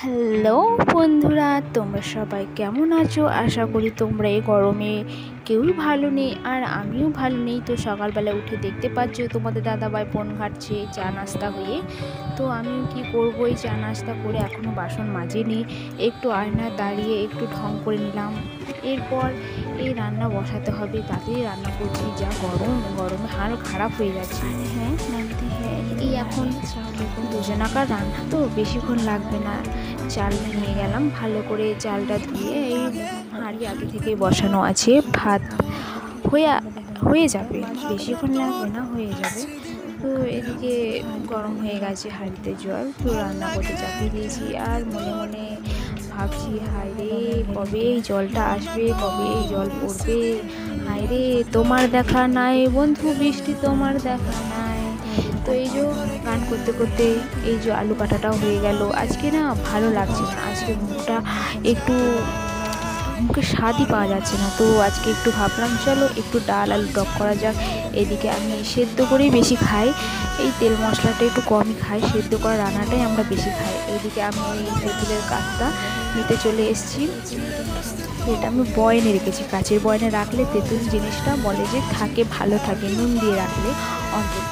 Hello বন্ধুরা, তোমরা সবাই কেমন আছো? আশা করি তোমরা এই গরমে কেউই ভালো নেই, আর আমিও ভালো নেই। তো সকালবেলা উঠে দেখতে পাচ্ছ তোমাদের দাদাভাই ফোন ঘাঁটছে চা নাস্তা হয়ে। তো আমিও কি করবো, এই চা নাস্তা করে এখনও বাসন মাজিনি, একটু আয়না দাঁড়িয়ে একটু ঢং করে নিলাম। এরপর এই রান্না বসাতে হবে, তাতেই রান্না করছি। যা গরমে হাল খারাপ হয়ে যাচ্ছে। হ্যাঁ নামতে, হ্যাঁ এই এখন দুজনাকার রান্না তো বেশিক্ষণ লাগবে না। চাল নিয়ে গেলাম, ভালো করে চালটা ধুয়ে এই হাঁড়ি আগে থেকে বসানো আছে। ভাত হয়ে যাবে, বেশিক্ষণ লাগবে না, হয়ে যাবে। তো এদিকে গরম হয়ে গেছে হাঁড়িতে জল, তো রান্না করতে চাপিয়ে দিয়েছি। আর মনে মনে ভাবছি, হায় রে কবে এই জলটা আসবে, কবে এই জল পড়বে। হায় রে তোমার দেখা নাই বন্ধু, বৃষ্টি তোমার দেখা নাই। তো এই যে গান করতে করতে এই যে আলু কাটাটাও হয়ে গেল। আজকে না ভালো লাগছে না, আজকে মুখে স্বাদই পাওয়া যাচ্ছে না। তো আজকে একটু ভাবলাম চলো একটু ডাল আলু টক করা যাক। এদিকে আমি সেদ্ধ করেই বেশি খাই, এই তেল মশলাটা একটু কমই খাই, সেদ্ধ করা রান্নাটাই আমরা বেশি খাই। এইদিকে আমি ওই তেঁতুলের কাঠটা নিতে চলে এসেছি। এটা আমি বয়নে রেখেছি, কাচের বয়নে রাখলে তেঁতুল জিনিসটা বলে যে থাকে, ভালো থাকে, নুন দিয়ে রাখলে অন্তত।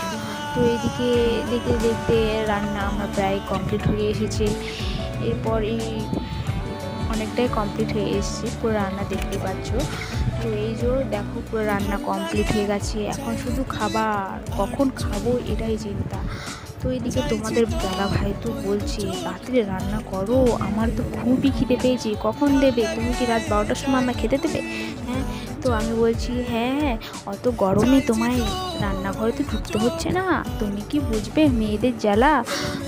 তো এইদিকে দেখতে দেখতে রান্না আমার প্রায় কমপ্লিট হয়ে এসেছে। এরপর অনেকটাই কমপ্লিট হয়ে এসেছে, পুরো রান্না দেখতে পাচ্ছ। তো এই যে দেখো পুরো রান্না কমপ্লিট হয়ে গেছে, এখন শুধু খাবার, কখন খাবো এটাই চিন্তা। তো এদিকে তোমাদের দাদা ভাই তো বলছে রাত্রে রান্না করো, আমার তো খুবই খিদে পেয়েছি, কখন দেবে? তুমি কি রাত 12টার সময় আমায় খেতে দেবে? হ্যাঁ। তো আমি বলছি হ্যাঁ, অত গরমে তোমায় রান্নাঘরে তো ঢুকতে হচ্ছে না, তুমি কি বুঝবে মেয়েদের জ্বালা।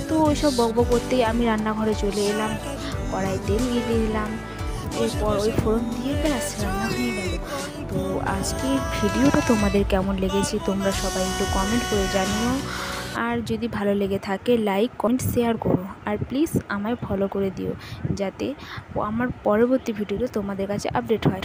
তো ওইসব বকবক করতেই আমি রান্নাঘরে চলে এলাম, কড়াই তেল দিয়ে দিলাম। এরপর ওই ফোড়ন দিয়ে ব্যাস রান্না হয়ে গেল। তো আজকের ভিডিওটা তোমাদের কেমন লেগেছে তোমরা সবাই একটু কমেন্ট করে জানিও। আর যদি ভালো লেগে থাকে লাইক কমেন্ট শেয়ার করো, আর প্লিজ আমায় ফলো করে দিও, যাতে আমার পরবর্তী ভিডিওটা তোমাদের কাছে আপডেট হয়।